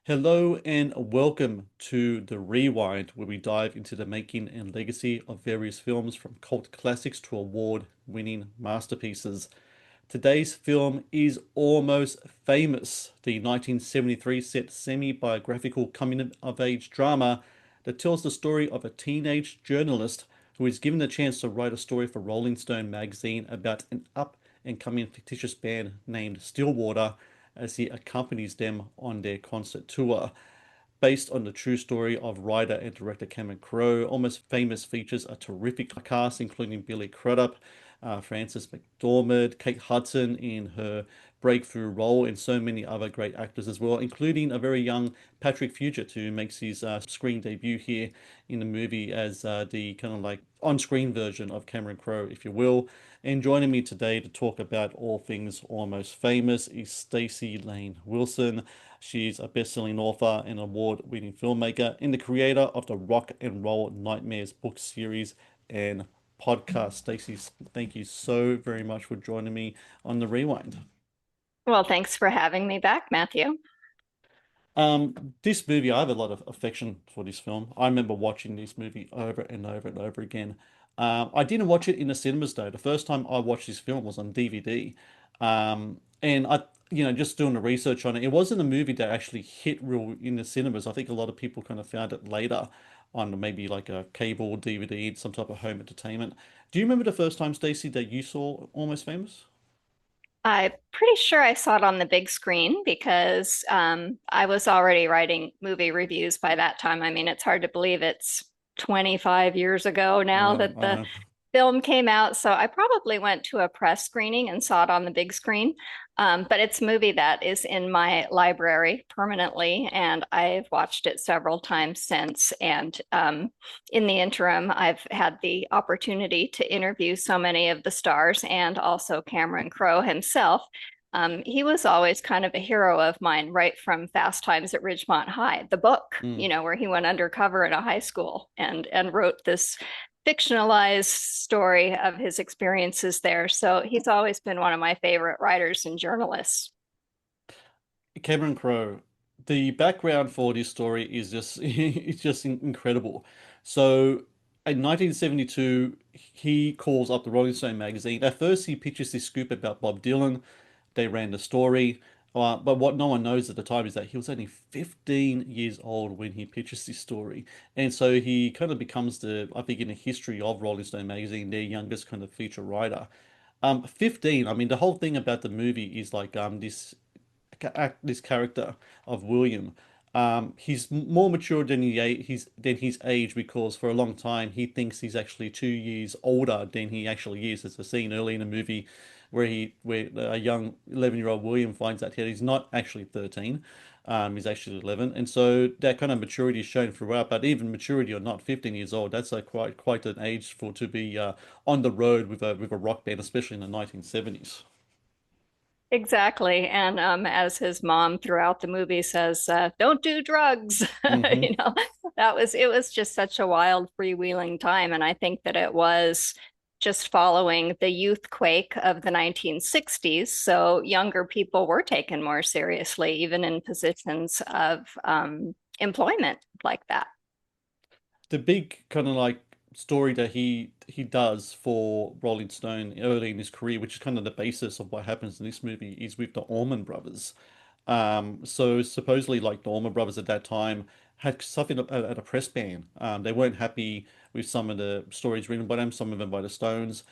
Hello and welcome to The Rewind, where we dive into the making and legacy of various films from cult classics to award-winning masterpieces. Today's film is Almost Famous, the 1973 set semi-biographical coming-of-age drama that tells the story of a teenage journalist who is given the chance to write a story for Rolling Stone magazine about an up-and-coming fictitious band named Stillwater as he accompanies them on their concert tour. Based on the true story of writer and director Cameron Crowe, Almost Famous features a terrific cast, including Billy Crudup, Frances McDormand, Kate Hudson in her breakthrough role, and so many other great actors as well, including a very young Patrick Fugit, who makes his screen debut here in the movie as the kind of like on-screen version of Cameron Crowe, if you will. And joining me today to talk about all things Almost Famous is Staci Layne Wilson. She's a best-selling author and award-winning filmmaker and the creator of the Rock and Roll Nightmares book series and podcast. Staci, thank you so very much for joining me on the Rewind. Well, thanks for having me back, Matthew. This movie, I have a lot of affection for this film. I remember watching this movie over and over and over again. I didn't watch it in the cinemas though. The first time I watched this film was on DVD. And just doing the research on it, it wasn't a movie that actually hit real in the cinemas. I think a lot of people kind of found it later on maybe like a cable DVD, some type of home entertainment. Do you remember the first time, Stacey, that you saw Almost Famous? I'm pretty sure I saw it on the big screen because I was already writing movie reviews by that time. I mean, it's hard to believe it's 25 years ago now Yeah, that I the know. film came out. So I probably went to a press screening and saw it on the big screen. But it's a movie that is in my library permanently, and I've watched it several times since. And in the interim, I've had the opportunity to interview so many of the stars and also Cameron Crowe himself. He was always kind of a hero of mine, right from Fast Times at Ridgemont High, the book, Mm. where he went undercover in a high school and wrote this fictionalized story of his experiences there. So he's always been one of my favorite writers and journalists. Cameron Crowe, the background for this story is just it's just incredible. So in 1972, he calls up the Rolling Stone magazine. At first, he pitches this scoop about Bob Dylan. They ran the story. But what no one knows at the time is that he was only 15 years old when he pitches this story. And so he kind of becomes I think in the history of Rolling Stone magazine, their youngest kind of feature writer. 15, I mean, the whole thing about the movie is like this character of William. He's more mature than than his age because for a long time he thinks he's actually 2 years older than he actually is. There's a scene early in the movie where a young 11-year-old William finds out that he's not actually 13. He's actually 11, and so that kind of maturity is shown throughout. But even maturity or not, 15 years old, that's a quite an age for to be on the road with a rock band, especially in the 1970s. Exactly. And as his mom throughout the movie says, don't do drugs. Hmm. You know, it was just such a wild freewheeling time. And I think that it was just following the youth quake of the 1960s. So younger people were taken more seriously, even in positions of employment like that. The big kind of like story that he does for Rolling Stone early in his career, which is kind of the basis of what happens in this movie, is with the Allman Brothers. So supposedly, like the Allman Brothers at that time had suffered at a press ban. They weren't happy with some of the stories written by them, some of them by the Stones.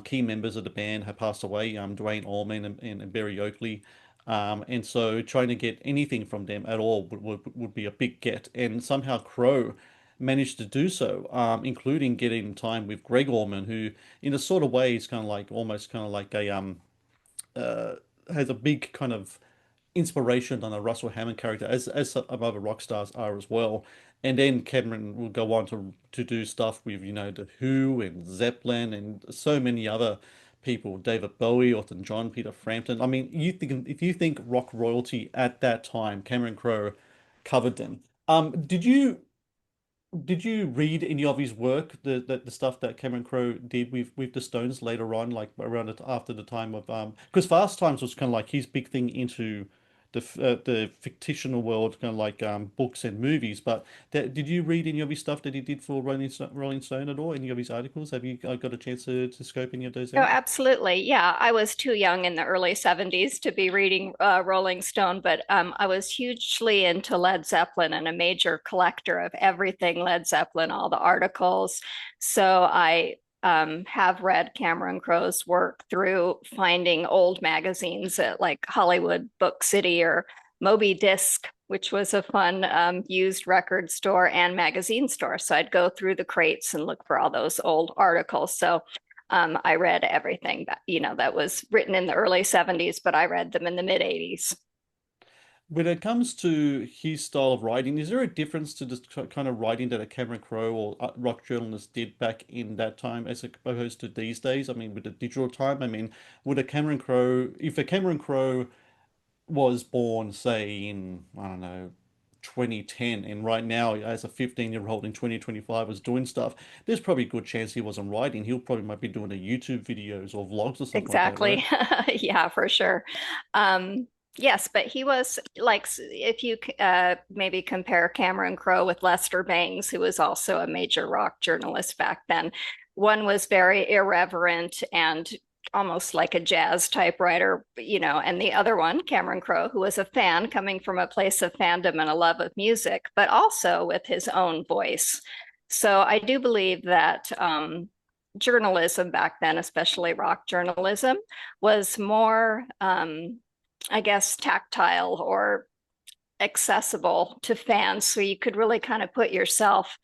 Key members of the band had passed away, Dwayne Allman and Barry Oakley. And so trying to get anything from them at all would be a big get. And somehow Crow managed to do so, including getting time with Greg Allman, who in a sort of way is kind of like almost kind of like a uh has a big kind of inspiration on a Russell Hammond character, as some other rock stars are as well. And then Cameron will go on to do stuff with, the Who and Zeppelin and so many other people, David Bowie, Elton John, Peter Frampton. I mean, you think if you think rock royalty at that time, Cameron Crowe covered them. Did you read any of his work, the stuff that Cameron Crowe did with the Stones later on, like around it after the time of because Fast Times was kind of like his big thing into the fictional world, kind of like books and movies. But did you read any of his stuff that he did for Rolling Stone at all? Any of his articles? Have you got a chance to scope any of those Oh, out? absolutely. Yeah, I was too young in the early 70s to be reading Rolling Stone, but I was hugely into Led Zeppelin and a major collector of everything Led Zeppelin, all the articles. So I have read Cameron Crowe's work through finding old magazines at like Hollywood Book City or Moby Disc, which was a fun used record store and magazine store. So I'd go through the crates and look for all those old articles. So I read everything that, that was written in the early 70s, but I read them in the mid 80s. When it comes to his style of writing, is there a difference to the kind of writing that a Cameron Crowe or rock journalist did back in that time as opposed to these days? I mean, with the digital time, I mean, would a Cameron Crowe, if a Cameron Crowe was born, say, in, I don't know, 2010, and right now, as a 15-year-old in 2025 was doing stuff, there's probably a good chance he wasn't writing. He'll probably might be doing a YouTube videos or vlogs or something like that, right? Exactly. Yeah, for sure. Yes, but he was like, if you maybe compare Cameron Crowe with Lester Bangs, who was also a major rock journalist back then, one was very irreverent and almost like a jazz type writer, and the other one, Cameron Crowe, who was a fan coming from a place of fandom and a love of music, but also with his own voice. So I do believe that journalism back then, especially rock journalism, was more, I guess, tactile or accessible to fans. So you could really kind of put yourself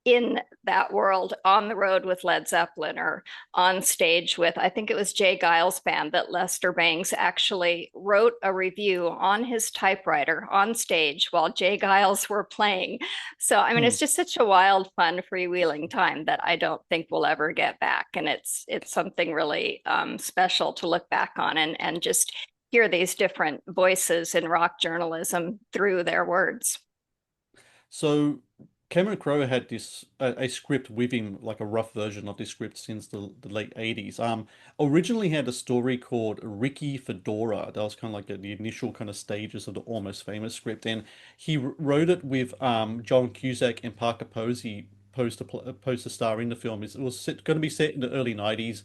in that world on the road with Led Zeppelin or on stage with, I think it was Jay Giles' band that Lester Bangs actually wrote a review on his typewriter on stage while Jay Giles were playing. So, I mean, Hmm. it's just such a wild, fun, freewheeling time that I don't think we'll ever get back. And it's something really special to look back on and just hear these different voices in rock journalism through their words. So Cameron Crowe had this a script with him, like a rough version of this script since the late 80s. Originally had a story called Ricky Fedora. That was kind of like the initial kind of stages of the Almost Famous script, and he wrote it with John Cusack and Parker Posey poster star in the film. It was going to be set in the early 90s.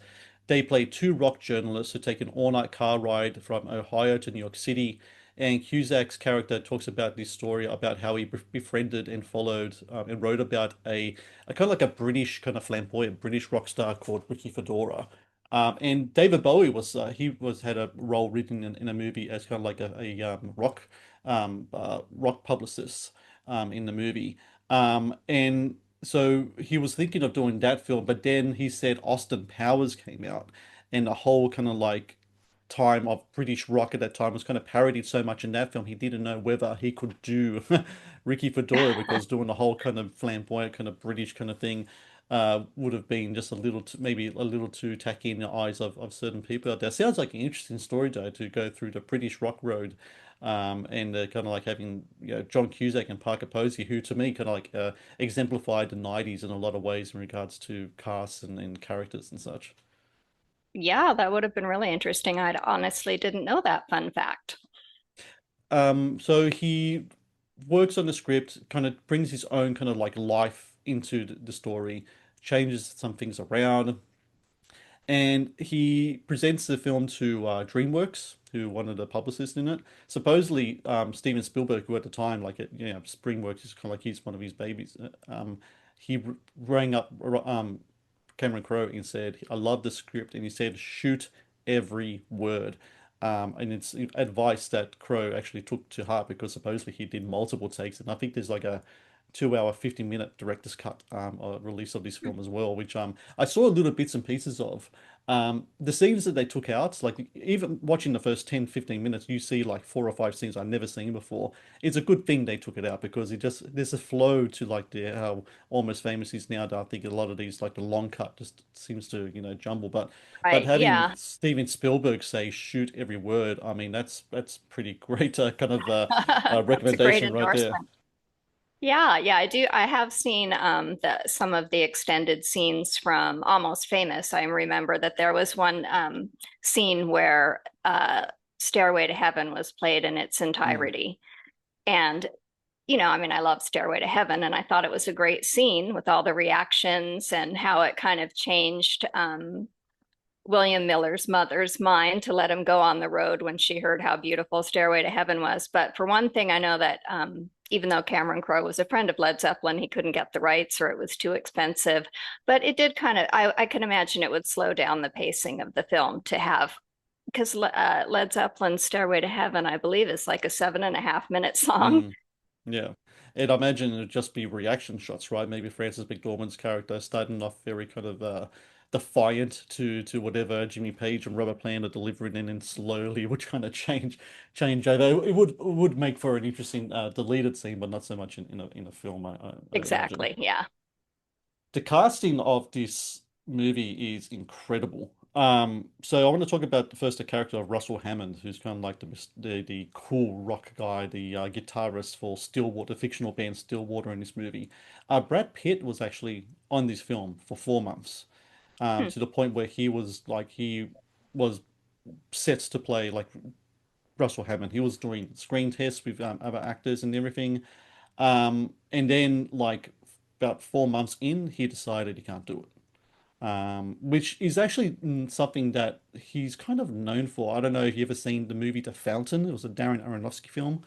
They played two rock journalists who take an all-night car ride from Ohio to New York City. And Cusack's character talks about this story about how he befriended and followed and wrote about a kind of like a British kind of flamboyant British rock star called Ricky Fedora. And David Bowie was had a role written in a movie as kind of like rock publicist in the movie. And so he was thinking of doing that film, but then he said Austin Powers came out, and the whole kind of like time of British rock at that time was kind of parodied so much in that film, he didn't know whether he could do Ricky Fedora because doing the whole kind of flamboyant kind of British kind of thing would have been just a little maybe a little too tacky in the eyes of certain people out there. Sounds like an interesting story though to go through the British rock road. And kind of like having John Cusack and Parker Posey, who to me kind of like exemplified the 90s in a lot of ways in regards to casts and characters and such. Yeah, that would have been really interesting. I honestly didn't know that fun fact. So he works on the script, kind of brings his own kind of like life into the story, changes some things around, and he presents the film to DreamWorks, who wanted a publicist in it. Supposedly, Steven Spielberg, who at the time, like, DreamWorks is kind of like he's one of his babies. He rang up Cameron Crowe and said, "I love the script," and he said, "Shoot every word." And it's advice that Crowe actually took to heart because supposedly he did multiple takes, and I think there's like a 2 hour, 50-minute director's cut release of this film as well, which I saw little bits and pieces of. The scenes that they took out, like even watching the first 10, 15 minutes, you see like 4 or 5 scenes I've never seen before. It's a good thing they took it out because there's a flow to like how Almost Famous is now. That I think a lot of these like the long cut just seems to jumble. But Right. having Yeah. Steven Spielberg say shoot every word, I mean that's pretty great kind of That's a great recommendation right there. endorsement. Yeah, yeah, I do. I have seen some of the extended scenes from Almost Famous. I remember that there was one scene where Stairway to Heaven was played in its Mm, entirety. And, I mean, I love Stairway to Heaven, and I thought it was a great scene with all the reactions and how it kind of changed William Miller's mother's mind to let him go on the road when she heard how beautiful Stairway to Heaven was. But for one thing, I know that even though Cameron Crowe was a friend of Led Zeppelin, he couldn't get the rights or it was too expensive. But it did kind of, I can imagine it would slow down the pacing of the film to have, because Led Zeppelin's Stairway to Heaven, I believe, is like a 7.5 minute song. mm, yeah. And I imagine it'd just be reaction shots, right? Maybe Frances McDormand's character starting off very kind of defiant to whatever Jimmy Page and Robert Plant are delivering, and then slowly would kind of change over. It would make for an interesting deleted scene, but not so much in a film, I imagine. Exactly. Yeah. The casting of this movie is incredible. So I want to talk about first the character of Russell Hammond, who's kind of like the cool rock guy, the guitarist for Stillwater, the fictional band Stillwater in this movie. Brad Pitt was actually on this film for 4 months, Hmm. to the point where he was set to play like Russell Hammond. He was doing screen tests with other actors and everything. And then like about 4 months in, he decided he can't do it, which is actually something that he's kind of known for. I don't know if you ever seen the movie The Fountain. It was a Darren Aronofsky film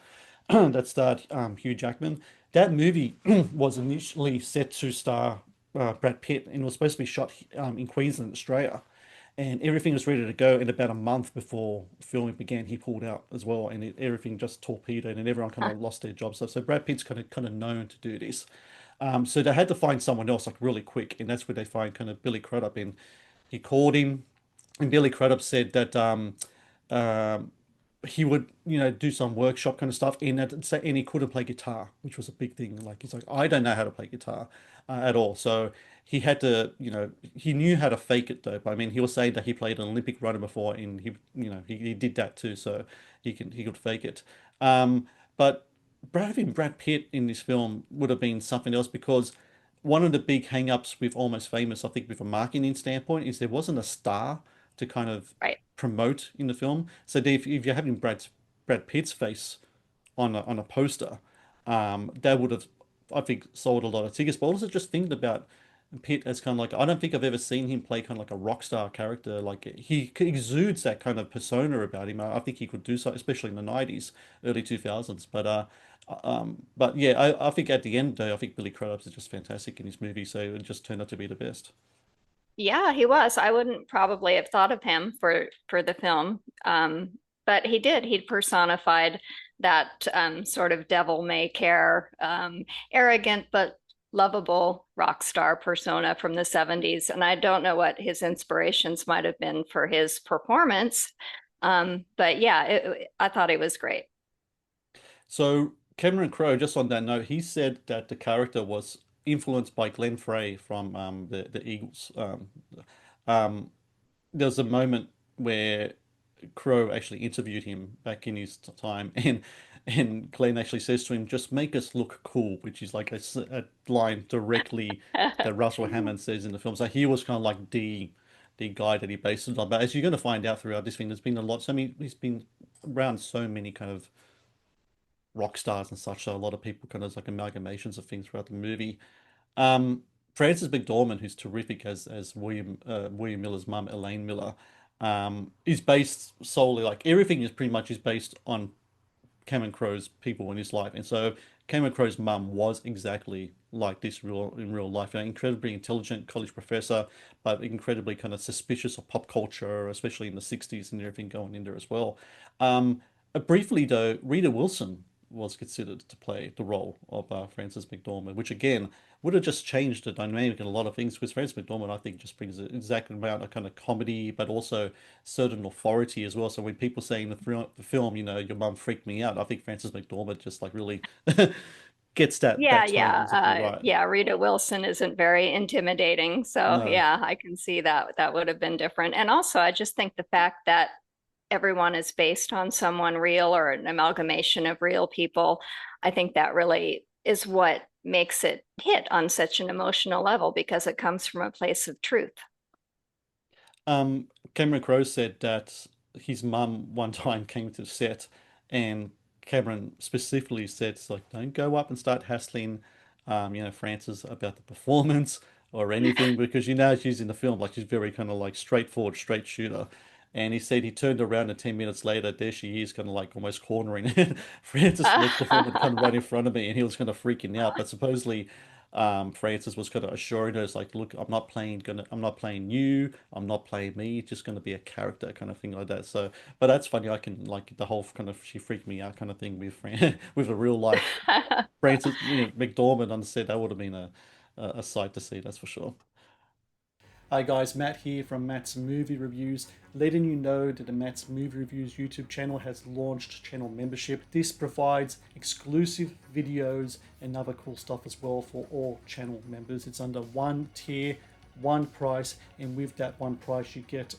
that starred Hugh Jackman. That movie was initially set to star Brad Pitt and was supposed to be shot in Queensland, Australia. And everything was ready to go. And about a month before filming began, he pulled out as well, and everything just torpedoed, and everyone kind Huh. of lost their jobs. So Brad Pitt's kind of known to do this. So they had to find someone else like really quick, and that's where they find kind of Billy Crudup. And he called him, and Billy Crudup said that um, he would, do some workshop kind of stuff, and he couldn't play guitar, which was a big thing. Like he's like, I don't know how to play guitar at all. So he had to, he knew how to fake it though. But I mean, he was saying that he played an Olympic runner before, and he did that too, so he could fake it. But having Brad Pitt in this film would have been something else, because one of the big hang-ups with Almost Famous, I think, with a marketing standpoint, is there wasn't a star to kind of Right. promote in the film. So if you're having Brad Pitt's face on a poster, that would have, I think, sold a lot of tickets. But also just thinking about Pitt as kind of like, I don't think I've ever seen him play kind of like a rock star character. Like he exudes that kind of persona about him. I think he could do so, especially in the 90s, early 2000s. But yeah, I think at the end though, I think Billy Crudup is just fantastic in this movie. So it just turned out to be the best. Yeah, he was. I wouldn't probably have thought of him for the film, but he did. He personified that sort of devil may care, arrogant but lovable rock star persona from the 70s. And I don't know what his inspirations might have been for his performance, but yeah, I thought he was great. So Cameron Crowe, just on that note, he said that the character was influenced by Glenn Frey from the Eagles. Um, there's a moment where Crowe actually interviewed him back in his time, and Glenn actually says to him, "Just make us look cool," which is like a line directly that Russell Hammond says in the film. So he was kind of like the guy that he based it on. But as you're going to find out throughout this thing, there's been a lot. So I mean, he's been around so many kind of rock stars and such. So a lot of people kind of like amalgamations of things throughout the movie. Um, Frances McDormand, who's terrific as William Miller's mum, Elaine Miller, is based solely, like everything is pretty much is based on Cameron Crowe's people in his life. And so Cameron Crowe's mum was exactly like this in real life. An incredibly intelligent college professor, but incredibly kind of suspicious of pop culture, especially in the 60s and everything going in there as well. Briefly though, Rita Wilson was considered to play the role of Frances McDormand, which again would have just changed the dynamic in a lot of things, because Frances McDormand, I think, just brings an exact amount of kind of comedy, but also certain authority as well. So when people say in the film, your mum freaked me out, I think Frances McDormand just like really gets that Yeah, that tone yeah, exactly right. yeah. Rita Wilson isn't very intimidating, so No. yeah, I can see that that would have been different. And also, I just think the fact that everyone is based on someone real or an amalgamation of real people, I think that really is what makes it hit on such an emotional level because it comes from a place of truth. Cameron Crowe said that his mum one time came to the set, and Cameron specifically said, it's like, don't go up and start hassling, Frances about the performance or anything, because she's in the film, like she's very kind of like straightforward, straight shooter. And he said he turned around and 10 minutes later, there she is, kind of like almost cornering Frances was performing kind of right in front of me, and he was kind of freaking out. But supposedly, Frances was kind of assuring her, it's like, look, I'm not playing you, I'm not playing me, it's just gonna be a character kind of thing like that. So, but that's funny. I can like the whole kind of she freaked me out kind of thing with with a real life Frances, McDormand on the set. That would have been a sight to see, that's for sure. Hi guys, Matt here from Matt's Movie Reviews, letting you know that the Matt's Movie Reviews YouTube channel has launched channel membership. This provides exclusive videos and other cool stuff as well for all channel members. It's under one tier, one price, and with that one price you get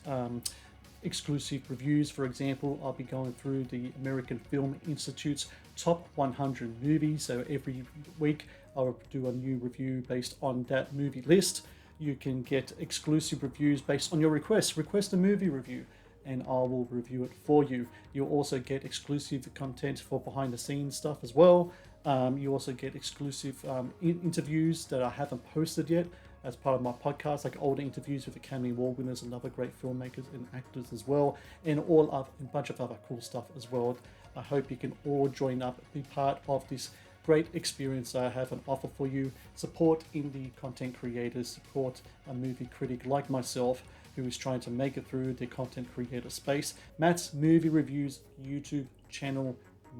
exclusive reviews. For example, I'll be going through the American Film Institute's top 100 movies. So every week I'll do a new review based on that movie list. You can get exclusive reviews based on your requests. Request a movie review and I will review it for you. You'll also get exclusive content for behind the scenes stuff as well. You also get exclusive interviews that I haven't posted yet as part of my podcast, like older interviews with Academy Award winners and other great filmmakers and actors as well, and a bunch of other cool stuff as well. I hope you can all join up, be part of this great experience I have an offer for you. Support indie content creators, support a movie critic like myself who is trying to make it through the content creator space. Matt's Movie Reviews YouTube channel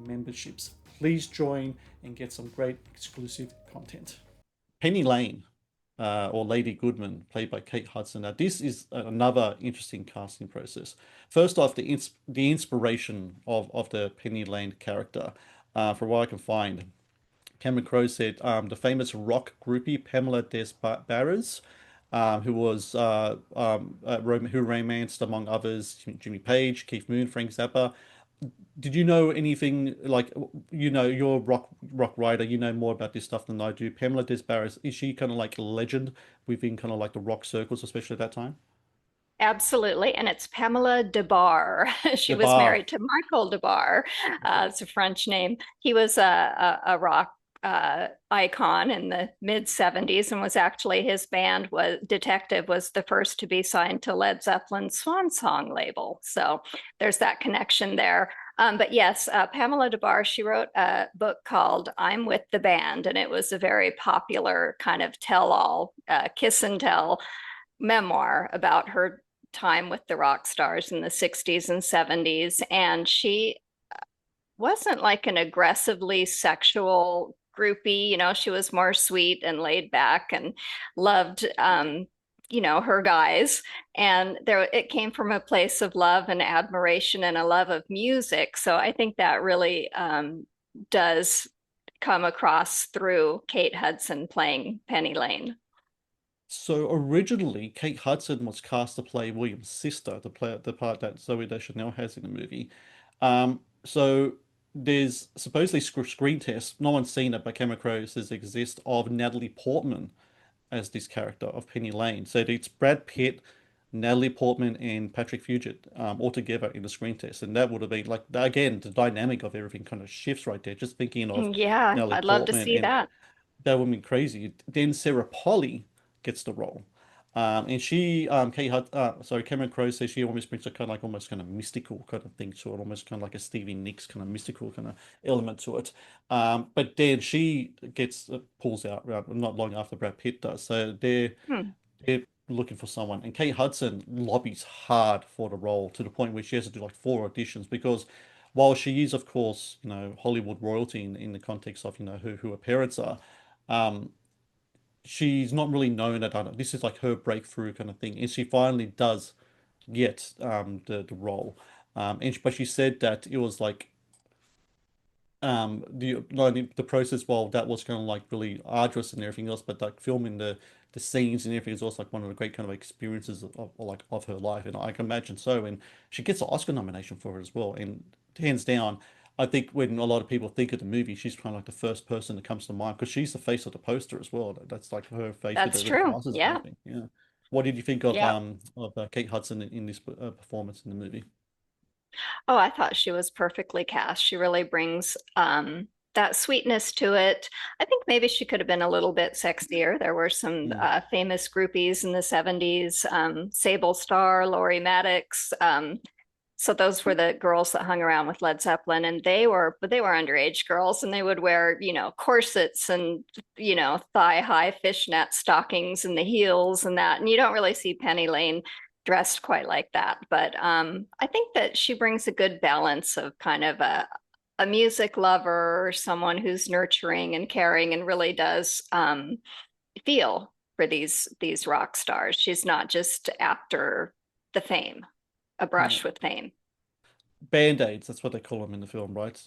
memberships. Please join and get some great exclusive content. Penny Lane, or Lady Goodman, played by Kate Hudson. Now, this is another interesting casting process. First off, the inspiration of the Penny Lane character, from what I can find, Cameron Crowe said the famous rock groupie Pamela Des Barres, who was who romanced among others Jimmy Page, Keith Moon, Frank Zappa. Did you know anything like you're a rock writer, you know more about this stuff than I do. Pamela Des Barres, is she kind of like a legend within kind of like the rock circles, especially at that time? Absolutely. And it's Pamela Des Barres. She The was bar. married to Michael Des Barres. Okay. It's a French name. He was a rock icon in the mid 70s and was actually his band was Detective was the first to be signed to Led Zeppelin's Swan Song label. So there's that connection there. But yes, Pamela Des Barres, she wrote a book called I'm with the Band, and it was a very popular kind of tell-all, kiss and tell memoir about her time with the rock stars in the 60s and 70s. And she wasn't like an aggressively sexual groupie. She was more sweet and laid back and loved, her guys. And there, it came from a place of love and admiration and a love of music. So I think that really does come across through Kate Hudson playing Penny Lane. So originally, Kate Hudson was cast to play William's sister, the part that Zoe Deschanel has in the movie. So there's supposedly screen tests. No one's seen it, but Cameron Crowe says exist of Natalie Portman as this character of Penny Lane. So it's Brad Pitt, Natalie Portman, and Patrick Fugit all together in the screen test, and that would have been like again the dynamic of everything kind of shifts right there. Just thinking of Yeah, Natalie I'd love to Portman, see and that. that would be crazy. Then Sarah Polly gets the role. And she, Cameron Crowe says she almost brings a kind of like almost kind of mystical kind of thing to it, almost kind of like a Stevie Nicks kind of mystical kind of element to it. But then she gets pulls out not long after Brad Pitt does. So Hmm. they're looking for someone, and Kate Hudson lobbies hard for the role to the point where she has to do like four auditions because while she is, of course, Hollywood royalty in the context of who her parents are. Um, she's not really known at this is like her breakthrough kind of thing, and she finally does get the role. But she said that it was like the process, while that was kind of like really arduous and everything else, but like filming the scenes and everything is also like one of the great kind of experiences of her life, and I can imagine so. And she gets an Oscar nomination for it as well, and hands down, I think when a lot of people think of the movie, she's kind of like the first person that comes to mind because she's the face of the poster as well. That's like her face with That's the true. glasses and Yeah. everything. Yeah. What did you think Yeah. of Kate Hudson in this performance in the movie? Oh, I thought she was perfectly cast. She really brings that sweetness to it. I think maybe she could have been a little bit sexier. There were some Mm, famous groupies in the 70s, Sable Starr, Laurie Maddox. So those were the girls that hung around with Led Zeppelin, and they were underage girls, and they would wear, corsets and, thigh-high fishnet stockings and the heels and that. And you don't really see Penny Lane dressed quite like that. But I think that she brings a good balance of kind of a music lover, someone who's nurturing and caring and really does feel for these rock stars. She's not just after the fame, a no. brush with fame. Band-aids, that's what they call them in the film, right?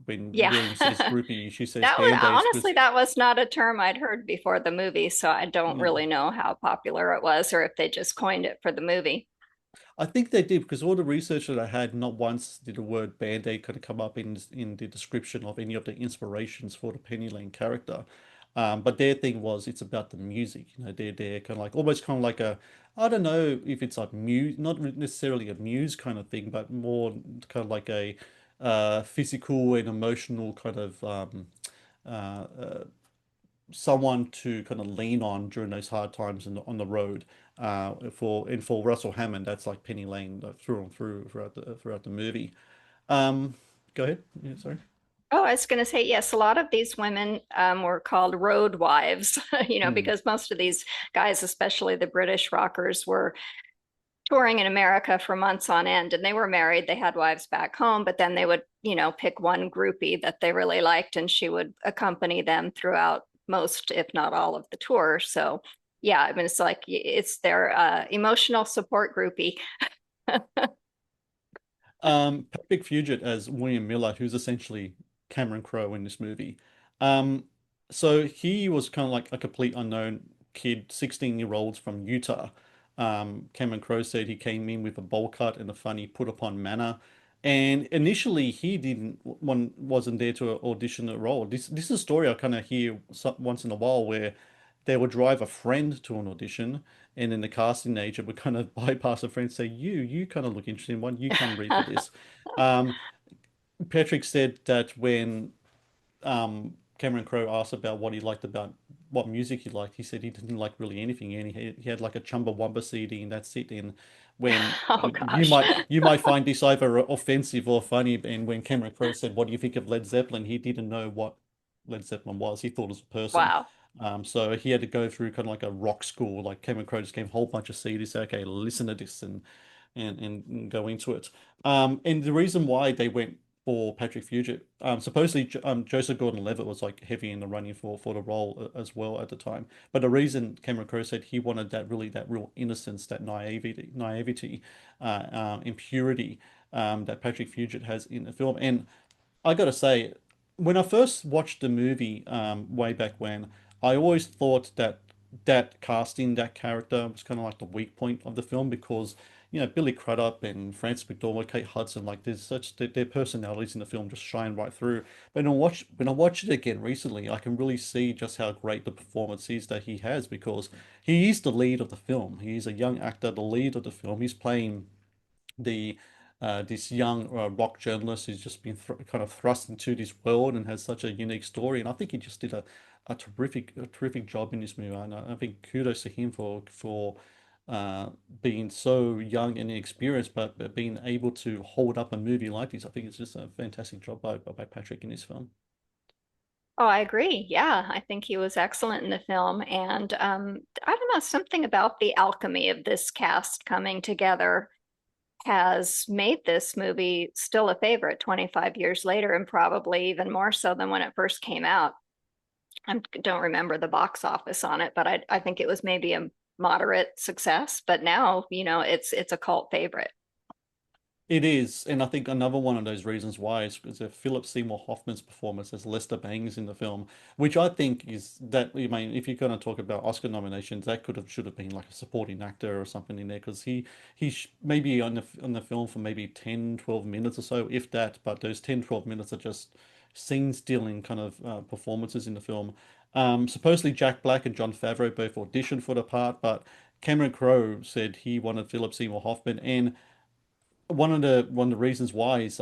When Yeah. William says That groupie, she says was band-aids honestly because, that was not a term I'd heard before the movie, so I don't yeah. really know how popular it was or if they just coined it for the movie. I think they did because all the research that I had, not once did the word Band-Aid kind of come up in the description of any of the inspirations for the Penny Lane character. But their thing was it's about the music. They're kind of like almost kind of like a, I don't know if it's like muse, not necessarily a muse kind of thing, but more kind of like a physical and emotional kind of uh, uh, someone to kind of lean on during those hard times on the road. For Russell Hammond, that's like Penny Lane through and through throughout the movie. Um, Go ahead. Yeah, sorry. Oh, I was going to say, yes, a lot of these women were called road wives, Hmm. because most of these guys, especially the British rockers, were touring in America for months on end, and they were married. They had wives back home, but then they would, pick one groupie that they really liked, and she would accompany them throughout most, if not all, of the tour. So, yeah, I mean, it's like it's their emotional support groupie. Patrick Fugit as William Miller, who's essentially Cameron Crowe in this movie. Um, so he was kind of like a complete unknown kid, 16-year-olds from Utah. Cameron Crowe said he came in with a bowl cut and a funny put upon manner. And initially, he didn't one wasn't there to audition a role. This is a story I kind of hear once in a while where they would drive a friend to an audition, and then the casting agent would kind of bypass a friend and say, you kind of look interesting. Why don't you come read for this? Um, Patrick said that when Cameron Crowe asked about what he liked about what music he liked, he said he didn't like really anything, and he had like a Chumbawamba CD, and that's it. And when Oh you gosh. might find this either offensive or funny, and when Cameron Crowe said, "What do you think of Led Zeppelin?" he didn't know what Led Zeppelin was. He thought it was a person. Wow. So he had to go through kind of like a rock school. Like Cameron Crowe just gave a whole bunch of CDs. Said, okay, listen to this and go into it. And the reason why they went for Patrick Fugit, supposedly Joseph Gordon-Levitt was like heavy in the running for the role as well at the time. But the reason Cameron Crowe said he wanted that real innocence, that naivety, and purity that Patrick Fugit has in the film. And I gotta say, when I first watched the movie way back when, I always thought that that casting, that character was kind of like the weak point of the film because, Billy Crudup and Frances McDormand, Kate Hudson, like there's such their personalities in the film just shine right through. But when I watched it again recently, I can really see just how great the performance is that he has because he is the lead of the film. He's a young actor, the lead of the film. He's playing the this young rock journalist who's just been kind of thrust into this world and has such a unique story. And I think he just did a terrific job in this movie. And I think kudos to him for uh, being so young and inexperienced, but being able to hold up a movie like this. I think it's just a fantastic job by Patrick in this film. Oh, I agree. Yeah, I think he was excellent in the film. And I don't know, something about the alchemy of this cast coming together has made this movie still a favorite 25 years later, and probably even more so than when it first came out. I don't remember the box office on it, but I think it was maybe a moderate success. But now, it's a cult favorite. It is, and I think another one of those reasons why is because of Philip Seymour Hoffman's performance as Lester Bangs in the film, which I think is that, I mean, if you're going to talk about Oscar nominations, that should have been like a supporting actor or something in there because maybe on the film for maybe 10, 12 minutes or so, if that, but those 10, 12 minutes are just scene stealing kind of performances in the film. Supposedly Jack Black and Jon Favreau both auditioned for the part, but Cameron Crowe said he wanted Philip Seymour Hoffman, and one of the reasons why is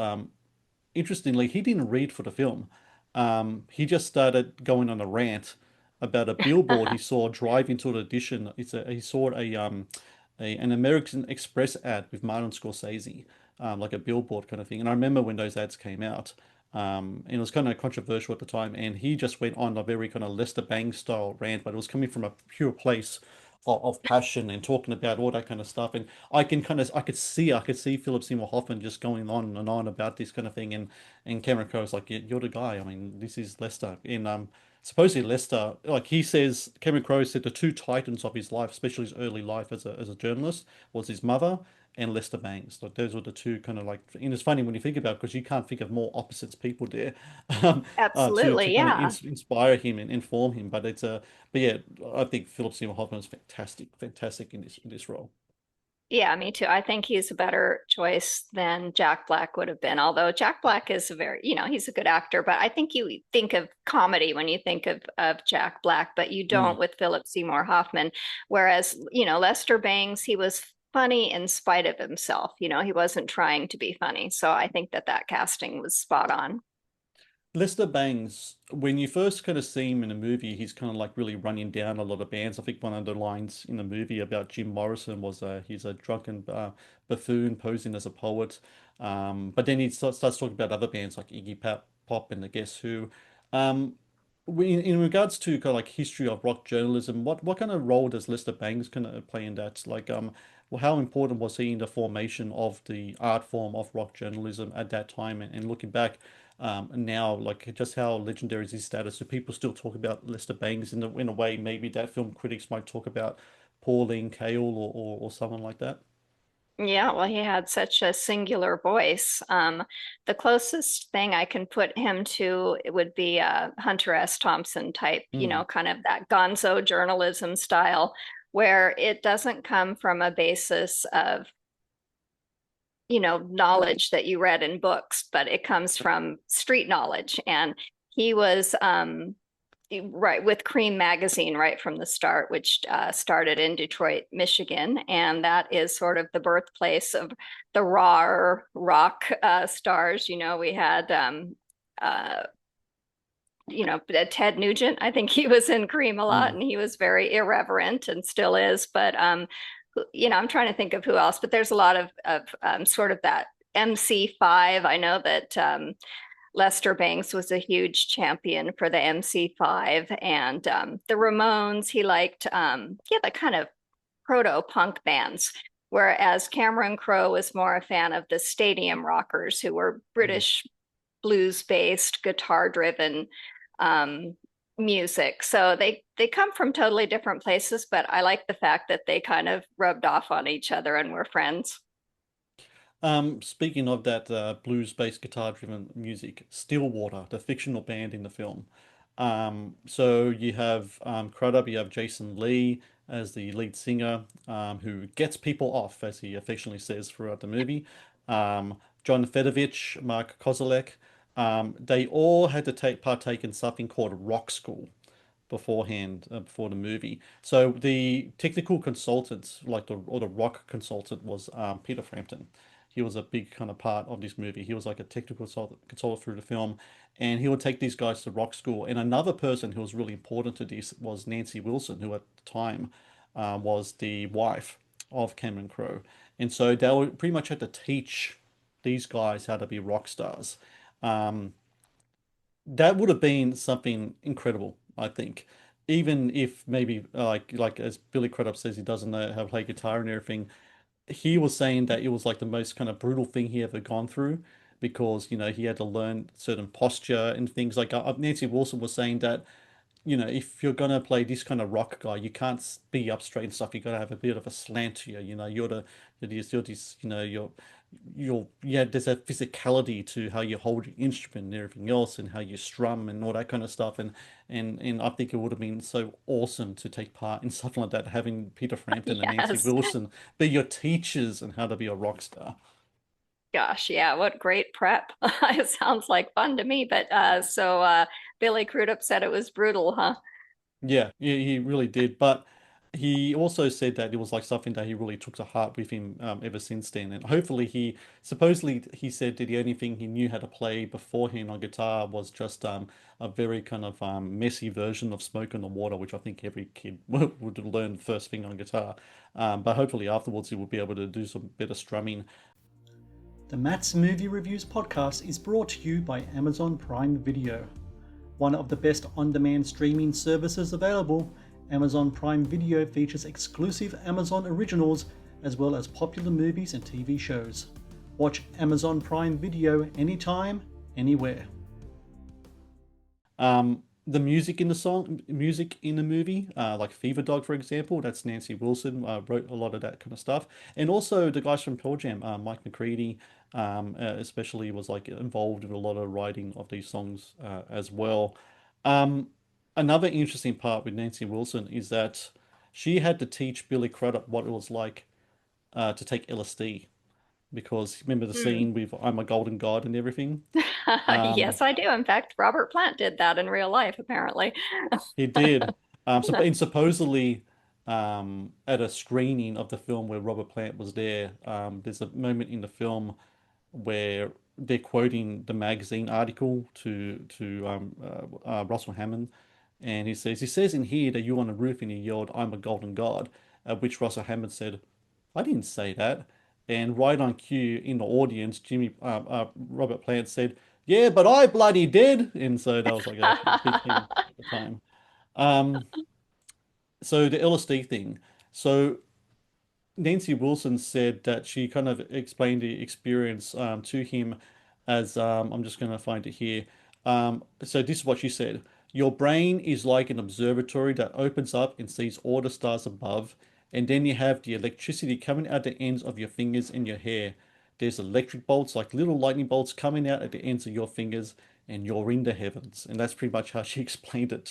interestingly, he didn't read for the film. He just started going on a rant about a billboard he saw drive into the audition. He saw an American Express ad with Martin Scorsese, like a billboard kind of thing. And I remember when those ads came out, and it was kind of controversial at the time. And he just went on a very kind of Lester Bangs style rant, but it was coming from a pure place of passion and talking about all that kind of stuff. And I could see Philip Seymour Hoffman just going on and on about this kind of thing. And Cameron Crowe was like, You're the guy. I mean, this is Lester." And supposedly Lester, like he says, Cameron Crowe said the two titans of his life, especially his early life as a journalist, was his mother and Lester Bangs. Like those were the two kind of like, and it's funny when you think about it because you can't think of more opposites people there, to Absolutely, kind of yeah. inspire him and inform him. But yeah, I think Philip Seymour Hoffman is fantastic in this role. Yeah, me too. I think he's a better choice than Jack Black would have been. Although Jack Black is a very, he's a good actor, but I think you think of comedy when you think of Jack Black, but you Mm. don't with Philip Seymour Hoffman. Whereas, Lester Bangs, he was funny in spite of himself. He wasn't trying to be funny. So I think that casting was spot on. Lester Bangs, when you first kind of see him in a movie, he's kind of like really running down a lot of bands. I think one of the lines in the movie about Jim Morrison was he's a drunken buffoon posing as a poet. But then he starts talking about other bands like Pop and the Guess Who. Um, in regards to kind of like history of rock journalism, what kind of role does Lester Bangs kind of play in that? Well, how important was he in the formation of the art form of rock journalism at that time? And looking back, and now, like, just how legendary is his status? Do people still talk about Lester Bangs in a way maybe that film critics might talk about Pauline Kael or someone like that? Yeah, well, he had such a singular voice. The closest thing I can put him to it would be a Hunter S. Thompson type, Hmm. kind of that gonzo journalism style, where it doesn't come from a basis of, knowledge that you read in books, but it comes from street knowledge. And he was right with Cream Magazine right from the start, which started in Detroit, Michigan, and that is sort of the birthplace of the raw rock stars. We had uh, Ted Nugent. I think he was in Cream a lot, Mm. and he was very irreverent and still is. But I'm trying to think of who else. But there's a lot of sort of that MC5. I know that Lester Bangs was a huge champion for the MC5 and the Ramones. He liked, yeah, the kind of proto punk bands. Whereas Cameron Crowe was more a fan of the stadium rockers who were Mm. British blues based, guitar driven um, music. So they come from totally different places, but I like the fact that they kind of rubbed off on each other and were friends. Speaking of that blues-based guitar-driven music, Stillwater, the fictional band in the film. So you have Crudup, you have Jason Lee as the lead singer, who gets people off, as he affectionately says throughout the movie. John Fedovich, Mark Kozelek, they all had to partake in something called rock school beforehand, before the movie. So the technical consultant, or the rock consultant, was Peter Frampton. He was a big kind of part of this movie. He was like a technical consultant through the film, and he would take these guys to rock school. And another person who was really important to this was Nancy Wilson, who at the time was the wife of Cameron Crowe. And so they were pretty much had to teach these guys how to be rock stars. Um, that would have been something incredible, I think. Even if maybe like as Billy Crudup says, he doesn't know how to play guitar and everything. He was saying that it was like the most kind of brutal thing he ever gone through because he had to learn certain posture and things like Nancy Wilson was saying that if you're gonna play this kind of rock guy, you can't be up straight and stuff. You gotta have a bit of a slant to you. Yeah. There's a physicality to how you hold your instrument and everything else, and how you strum and all that kind of stuff. And I think it would have been so awesome to take part in something like that, having Peter Frampton and Nancy Yes. Wilson be your teachers and how to be a rock star. Gosh, yeah, what great prep. It sounds like fun to me, but so Billy Crudup said it was brutal, huh? Yeah, he really did. But he also said that it was like something that he really took to heart with him ever since then. And hopefully supposedly he said that the only thing he knew how to play beforehand on guitar was just a very kind of messy version of Smoke on the Water, which I think every kid would learn first thing on guitar. But hopefully afterwards he will be able to do some better strumming. The Matt's Movie Reviews podcast is brought to you by Amazon Prime Video. One of the best on-demand streaming services available, Amazon Prime Video features exclusive Amazon originals as well as popular movies and TV shows. Watch Amazon Prime Video anytime, anywhere. The music in the movie, like Fever Dog, for example, that's Nancy Wilson, wrote a lot of that kind of stuff. And also the guys from Pearl Jam, Mike McCready, especially was like involved in a lot of writing of these songs, as well. Um, Another interesting part with Nancy Wilson is that she had to teach Billy Crudup what it was like, to take LSD, because remember the Hmm. scene with I'm a Golden God and everything? Um, Yes, I do. In fact, Robert Plant did that in real life, apparently. He did. And supposedly, at a screening of the film where Robert Plant was there, there's a moment in the film where they're quoting the magazine article to Russell Hammond, and he says in here that you're on a roof and he yelled, "I'm a golden god," at which Russell Hammond said, "I didn't say that." And right on cue in the audience, Robert Plant said, "Yeah, but I bloody did," and so that was like a big thing at the time. Um, so the LSD thing. So Nancy Wilson said that she kind of explained the experience to him as I'm just going to find it here. So this is what she said. Your brain is like an observatory that opens up and sees all the stars above, and then you have the electricity coming out the ends of your fingers and your hair. There's electric bolts like little lightning bolts coming out at the ends of your fingers, and you're in the heavens. And that's pretty much how she explained it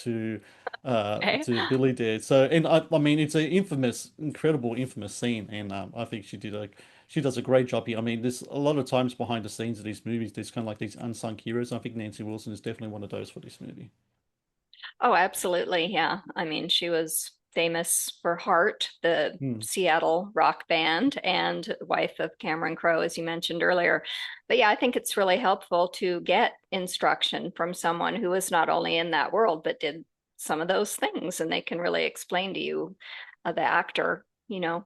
Okay. to Billy there. So, and I mean, it's an infamous, incredible, infamous scene, and I think she does a great job here. I mean, there's a lot of times behind the scenes of these movies, there's kind of like these unsung heroes. I think Nancy Wilson is definitely one of those for this movie. Oh, absolutely. Yeah. I mean, she was famous for Heart, the Hmm. Seattle rock band, and wife of Cameron Crowe, as you mentioned earlier. But yeah, I think it's really helpful to get instruction from someone who is not only in that world, but did some of those things, and they can really explain to you, the actor,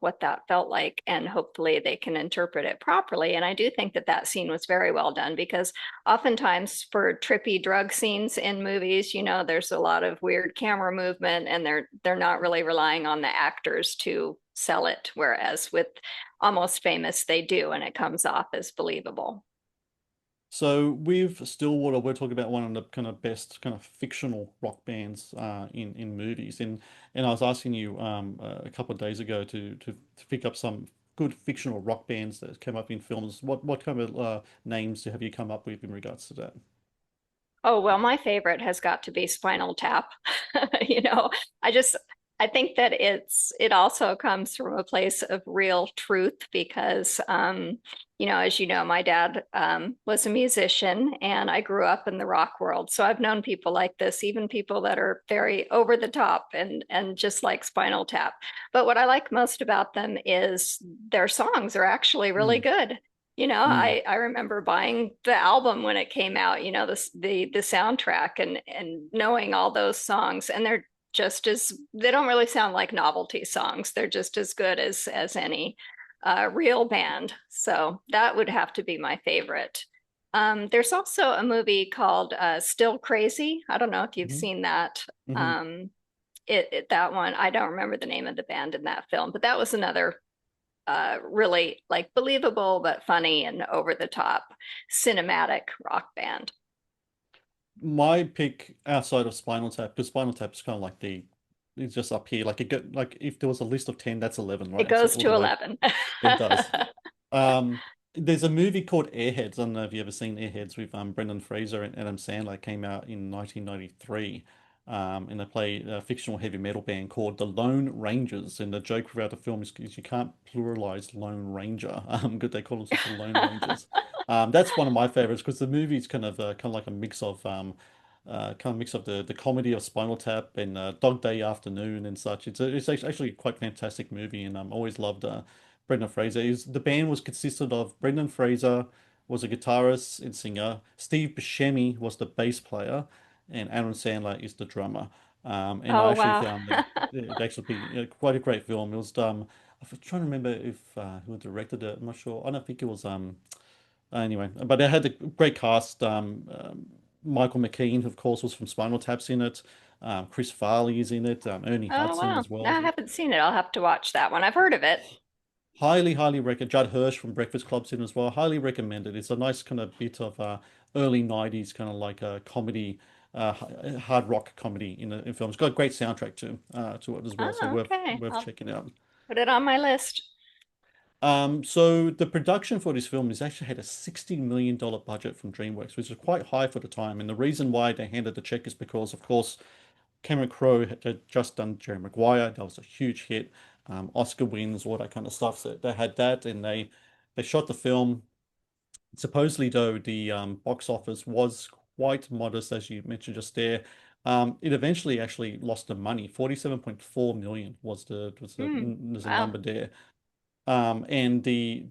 what that felt like, and hopefully they can interpret it properly. And I do think that that scene was very well done because oftentimes for trippy drug scenes in movies, there's a lot of weird camera movement and they're not really relying on the actors to sell it, whereas with Almost Famous they do, and it comes off as believable. So with Stillwater, we're talking about one of the kind of best kind of fictional rock bands in movies, and I was asking you a couple of days ago to pick up some good fictional rock bands that came up in films. What kind of names have you come up with in regards to that? Oh, well, my favorite has got to be Spinal Tap. You know, I just I think that it also comes from a place of real truth because as you know, my dad was a musician and I grew up in the rock world. So I've known people like this, even people that are very over the top and just like Spinal Tap. But what I like most about them is their songs are actually really Mm, good. mm. I remember buying the album when it came out, the soundtrack and knowing all those songs, and they don't really sound like novelty songs. They're just as good as any real band. So that would have to be my favorite. There's also a movie called Still Crazy. I don't know if you've Hmm. seen that. Hmm. Um, that one, I don't remember the name of the band in that film, but that was another really like believable but funny and over the top cinematic rock band. My pick outside of Spinal Tap, because Spinal Tap is kind of like it's just up here. Like like if there was a list of 10, that's 11, It right? So goes all the to way 11. it does. Um, there's a movie called Airheads. I don't know if you ever seen Airheads with Brendan Fraser and Adam Sandler. It came out in 1993. And they play a fictional heavy metal band called the Lone Rangers. And the joke throughout the film is you can't pluralize Lone Ranger. Good, they call themselves the Lone Rangers. That's one of my favorites because the movie is kind of like a mix of kind of mix of the comedy of Spinal Tap and Dog Day Afternoon and such. It's actually quite a fantastic movie, and always loved Brendan Fraser. The band was consisted of Brendan Fraser was a guitarist and singer, Steve Buscemi was the bass player, and Aaron Sandler is the drummer. And I Oh, actually wow. found that it actually be quite a great film. It was I'm trying to remember if who directed it. I'm not sure. I don't think it was anyway, but it had a great cast. Michael McKean, of course, was from Spinal Tap's in it. Chris Farley is in it. Ernie Oh, Hudson wow. as No, well. I haven't seen it. I'll have to watch that one. I've heard of it. Highly recommend. Judd Hirsch from Breakfast Club's in as well. Highly recommended. It's a nice kind of bit of early 90s kind of like a comedy, hard rock comedy in film. It's got a great soundtrack to it as well, so Oh, okay. worth I'll checking out. put it on my list. So the production for this film has actually had a $60 million budget from DreamWorks, which is quite high for the time. And the reason why they handed the check is because, of course, Cameron Crowe had just done Jerry Maguire. That was a huge hit. Oscar wins, all that kind of stuff. So they had that, and they shot the film. Supposedly, though, the box office was quite modest, as you mentioned just there. It eventually actually lost the money. 47.4 million Hmm. was the Wow. number there. And the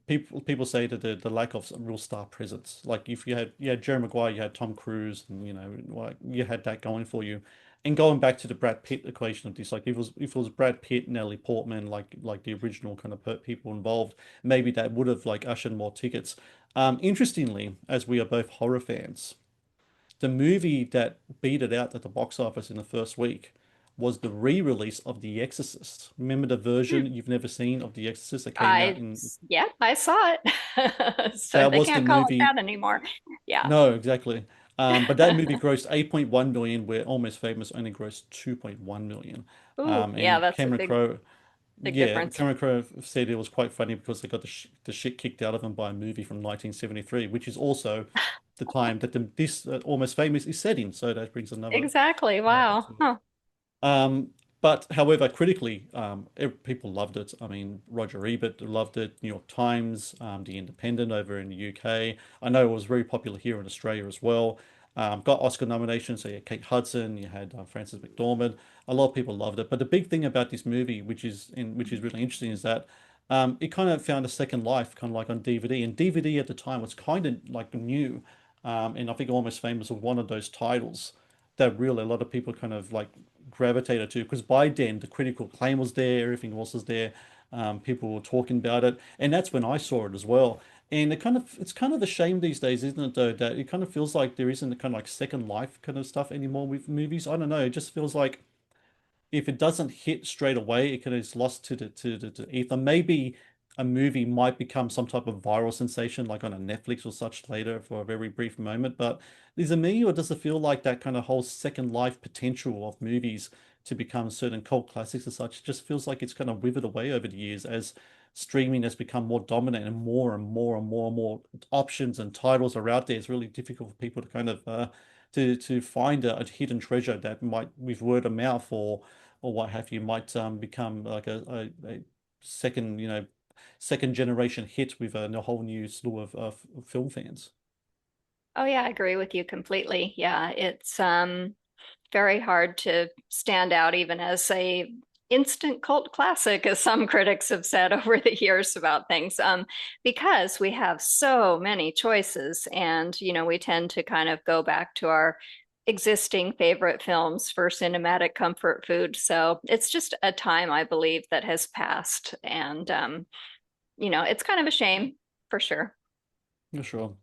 people say that the lack of real star presence, like if you had Jerry Maguire, you had Tom Cruise, and like you had that going for you. And going back to the Brad Pitt equation of this, like if it was Brad Pitt, Natalie Portman, like the original kind of people involved, maybe that would have like ushered more tickets. Interestingly, as we are both horror fans, the movie that beat it out at the box office in the first week was the re-release of The Exorcist. Remember the Hmm. version you've never seen of The Exorcist that came out I, in yeah, I saw it. So that they was the can't call it movie. that anymore. Yeah. No, exactly. But that movie grossed 8.1 million, where Almost Famous only grossed 2.1 million. Ooh, yeah, And that's a big difference. Cameron Crowe said it was quite funny because they got the shit kicked out of them by a movie from 1973, which is also the time that this Almost Famous is set in. So that brings another Exactly. another Wow. to it. Huh. But however, critically, people loved it. I mean, Roger Ebert loved it. New York Times, The Independent over in the UK. I know it was very popular here in Australia as well. Got Oscar nominations. So you had Kate Hudson, you had Frances McDormand. A lot of people loved it. But the big thing about this movie, which is really interesting, is that it kind of found a second life, kind of like on DVD. And DVD at the time was kind of like new. And I think Almost Famous was one of those titles that really a lot of people kind of like gravitated to because by then the critical acclaim was there, everything else was there. People were talking about it, and that's when I saw it as well. And it's kind of a shame these days, isn't it, though, that it kind of feels like there isn't the kind of like second life kind of stuff anymore with movies. I don't know. It just feels like if it doesn't hit straight away, it kind of is lost to ether. Maybe a movie might become some type of viral sensation, like on a Netflix or such later for a very brief moment. But is it me, or does it feel like that kind of whole second life potential of movies to become certain cult classics and such just feels like it's kind of withered away over the years as streaming has become more dominant and more and more and more and more options and titles are out there. It's really difficult for people to kind of to find a hidden treasure that might, with word of mouth or what have you, might become like a second, second generation hit with a whole new slew of film fans. Oh yeah, I agree with you completely. Yeah, it's very hard to stand out even as a instant cult classic, as some critics have said over the years about things, because we have so many choices, and we tend to kind of go back to our existing favorite films for cinematic comfort food. So it's just a time, I believe, that has passed, and it's kind of a shame for sure. For sure.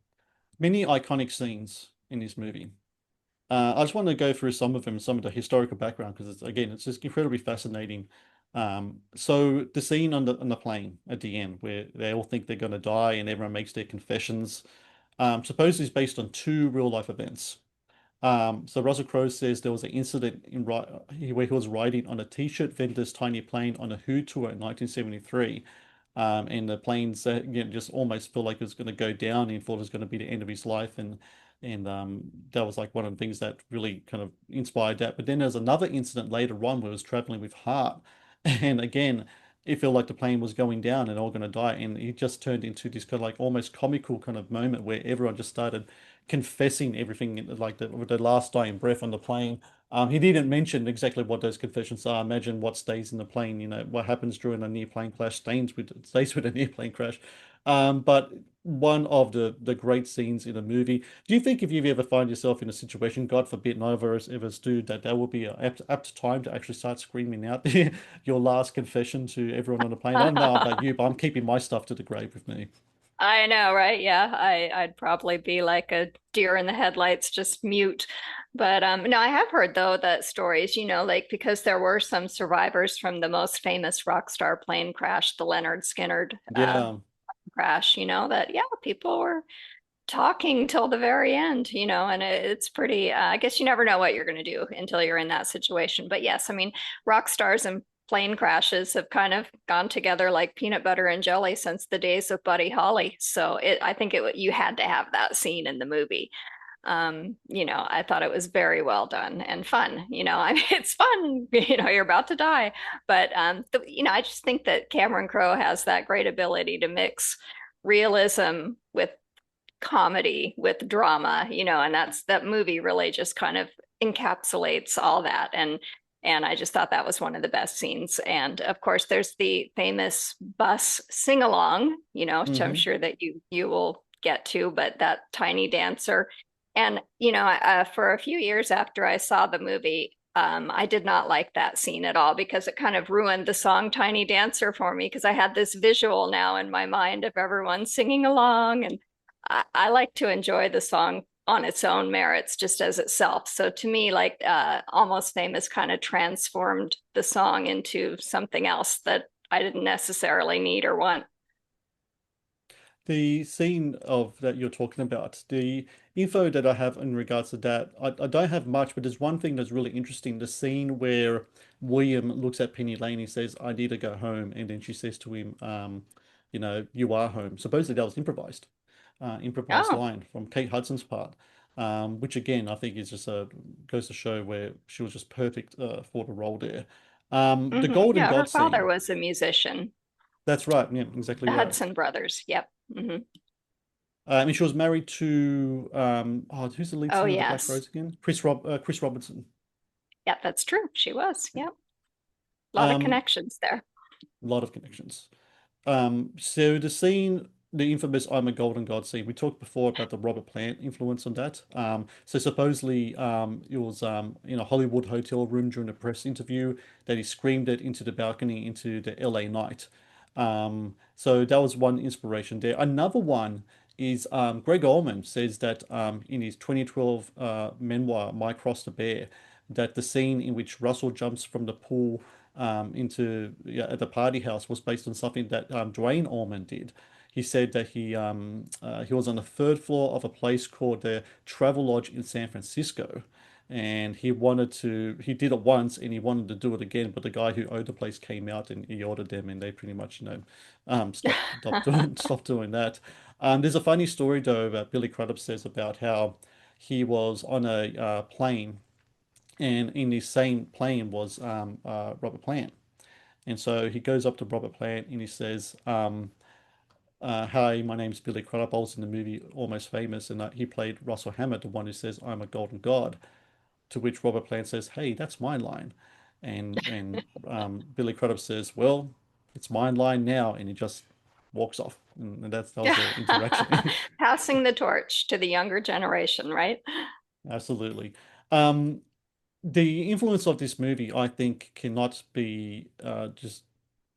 Many iconic scenes in this movie. I just want to go through some of them, some of the historical background, because it's just incredibly fascinating. So the scene on the plane at the end where they all think they're going to die and everyone makes their confessions, supposedly is based on two real life events. So Russell Crowe says there was an incident where he was riding on a t-shirt vendor's tiny plane on a Who tour in 1973. And the planes just almost felt like it was going to go down and thought it was going to be the end of his life. And that was like one of the things that really kind of inspired that. But then there's another incident later on where he was traveling with Hart. And again, it felt like the plane was going down and they're all going to die. And it just turned into this kind of like almost comical kind of moment where everyone just started confessing everything, like with the last dying breath on the plane. He didn't mention exactly what those confessions are. Imagine what stays in the plane, what happens during a near plane crash stays with a near plane crash. But one of the great scenes in a movie. Do you think if you ever find yourself in a situation, God forbid, none of us ever do, that would be an apt time to actually start screaming out your last confession to everyone on the plane? I don't know about you, but I'm keeping my stuff to the grave with me. I know, right? Yeah, I'd probably be like a deer in the headlights, just mute. But no, I have heard though that stories, like because there were some survivors from the most famous rock star plane crash, the Leonard Skinner Yeah. crash, that yeah, people were talking till the very end, and it's pretty, I guess you never know what you're going to do until you're in that situation. But yes, I mean, rock stars and plane crashes have kind of gone together like peanut butter and jelly since the days of Buddy Holly. So I think you had to have that scene in the movie. I thought it was very well done and fun. I mean, it's fun. You're about to die, but I just think that Cameron Crowe has that great ability to mix realism with comedy with drama, and that movie really just kind of encapsulates all that. And I just thought that was one of the best scenes. And of course, there's the famous bus sing along, which I'm Hmm. sure that you will get to, but that tiny dancer. And for a few years after I saw the movie, I did not like that scene at all because it kind of ruined the song Tiny Dancer for me because I had this visual now in my mind of everyone singing along. And I like to enjoy the song on its own merits, just as itself. So to me, like Almost Famous kind of transformed the song into something else that I didn't necessarily need or want. The scene of that you're talking about, the info that I have in regards to that, I don't have much, but there's one thing that's really interesting. The scene where William looks at Penny Lane, he says, I need to go home. And then she says to him, you are home. Supposedly that was improvised Oh, line from Kate Hudson's part. Which again, I think is just goes to show where she was just perfect for the role there. The Golden yeah, her God father scene. was a musician, That's right. Yeah, exactly the right. Hudson brothers. Yep. And she was married to who's the lead Oh, singer of the Black yes. Rose again? Chris Robertson. Yep, that's true. She was. Yep. A lot of Um, connections there. a lot of connections. So the scene, the infamous "I'm a Golden God" scene, we talked before about the Robert Plant influence on that. So supposedly, it was in a Hollywood hotel room during a press interview that he screamed it into the balcony into the LA night. So that was one inspiration there. Another one is Greg Allman says that in his 2012 memoir, My Cross the Bear, that the scene in which Russell jumps from the pool into at the party house was based on something that Dwayne Allman did. He said that he was on the third floor of a place called the Travel Lodge in San Francisco, and he did it once and he wanted to do it again, but the guy who owned the place came out and he ordered them, and they pretty much stopped doing that. There's a funny story though about Billy Crudup says about how he was on a plane, and in the same plane was Robert Plant. And so he goes up to Robert Plant and he says, "Hi, my name's Billy Crudup. I was in the movie Almost Famous, and he played Russell Hammett, the one who says I'm a golden god." To which Robert Plant says, "Hey, that's my line," and Billy Crudup says, "Well, it's my line now," and he just walks off, and that was Yeah. their interaction. Passing the torch to the younger generation, right? Absolutely. Um, the influence of this movie, I think, cannot be just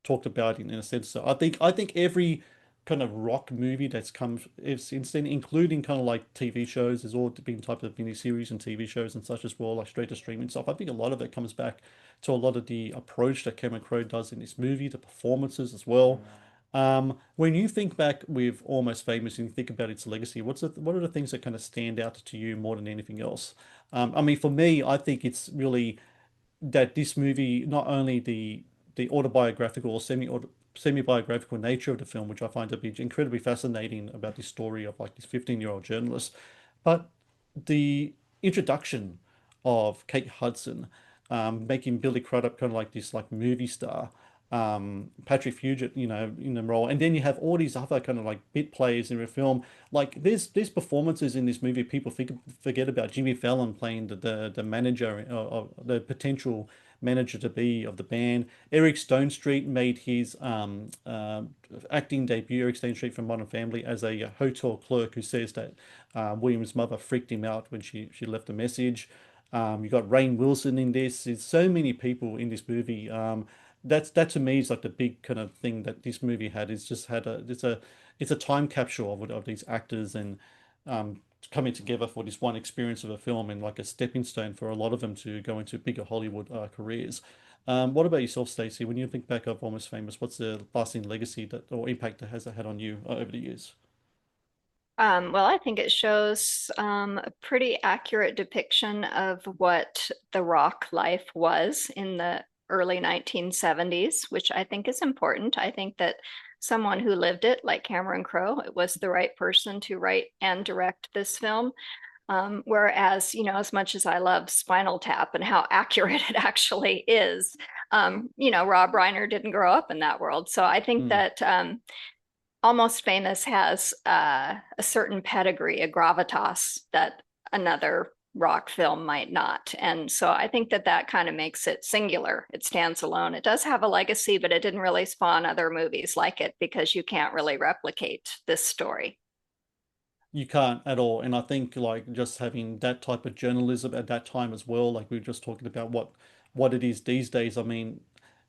talked about in a sense. So I think every kind of rock movie that's come since then, including kind of like TV shows, there's all been type of miniseries and TV shows and such as well, like straight to streaming stuff. I think a lot of it comes back to a lot of the approach that Cameron Crowe does in this movie, the performances as well. When you think back with Almost Famous and you think about its legacy, what are the things that kind of stand out to you more than anything else? I mean, for me, I think it's really that this movie, not only the autobiographical or semi-biographical nature of the film, which I find to be incredibly fascinating about the story of like this 15-year-old journalist, but the introduction of Kate Hudson, making Billy Crudup kind of like this like movie star. Patrick Fugit, in the role, and then you have all these other kind of like bit players in the film. Like there's performances in this movie people forget about. Jimmy Fallon playing the manager, of the potential manager to be of the band. Eric Stonestreet made his acting debut. Eric Stonestreet from Modern Family as a hotel clerk who says that William's mother freaked him out when she left a message. You got Rainn Wilson in this. There's so many people in this movie. That to me is like the big kind of thing that this movie had. It's just had it's a time capsule of these actors and coming together for this one experience of a film and like a stepping stone for a lot of them to go into bigger Hollywood careers. What about yourself, Stacey? When you think back of Almost Famous, what's the lasting legacy that or impact that has it had on you over the years? Well, I think it shows a pretty accurate depiction of what the rock life was in the early 1970s, which I think is important. I think that someone who lived it, like Cameron Crowe, it was the right person to write and direct this film. Whereas, as much as I love Spinal Tap and how accurate it actually is, Rob Reiner didn't grow up in that world. So I think Hmm. that Almost Famous has a certain pedigree, a gravitas that another rock film might not. And so I think that that kind of makes it singular. It stands alone. It does have a legacy, but it didn't really spawn other movies like it because you can't really replicate this story. You can't at all. And I think like just having that type of journalism at that time as well, like we were just talking about what it is these days. I mean,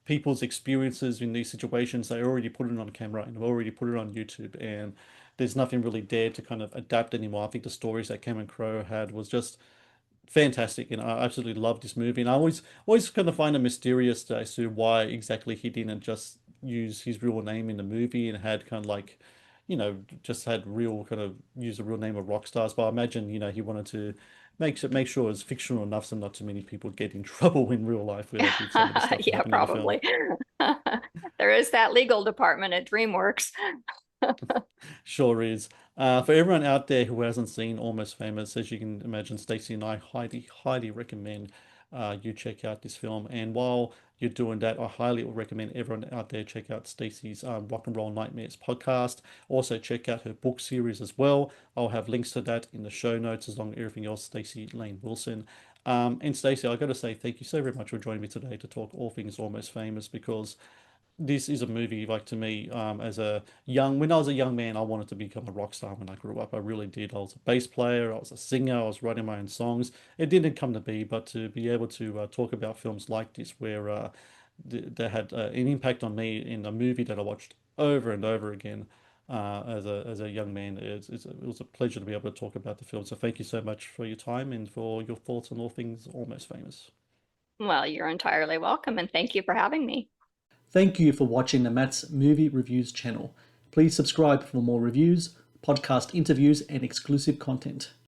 people's experiences in these situations, they already put it on camera and already put it on YouTube, and there's nothing really there to kind of adapt anymore. I think the stories that Cameron Crowe had was just fantastic, and I absolutely love this movie. And I always kind of find it mysterious as to why exactly he didn't just use his real name in the movie and had kind of like, just had real kind of use the real name of rock stars. But I imagine, he wanted to make sure it's fictional enough so not too many people get in trouble in real life with some of the stuff that Yeah, happened in the film. probably. There is that legal department at DreamWorks. Sure is. For everyone out there who hasn't seen Almost Famous, as you can imagine, Stacey and I highly, highly recommend you check out this film. And while you're doing that, I highly recommend everyone out there check out Stacey's Rock and Roll Nightmares podcast. Also check out her book series as well. I'll have links to that in the show notes, as long as everything else, Staci Layne Wilson. And Stacey, I got to say thank you so very much for joining me today to talk all things Almost Famous, because this is a movie like to me when I was a young man, I wanted to become a rock star when I grew up. I really did. I was a bass player, I was a singer, I was writing my own songs. It didn't come to be, but to be able to talk about films like this where they had an impact on me in a movie that I watched over and over again as a young man, it was a pleasure to be able to talk about the film. So thank you so much for your time and for your thoughts on all things Almost Famous. Well, you're entirely welcome, and thank you for having me. Thank you for watching the Matt's Movie Reviews channel. Please subscribe for more reviews, podcast interviews, and exclusive content.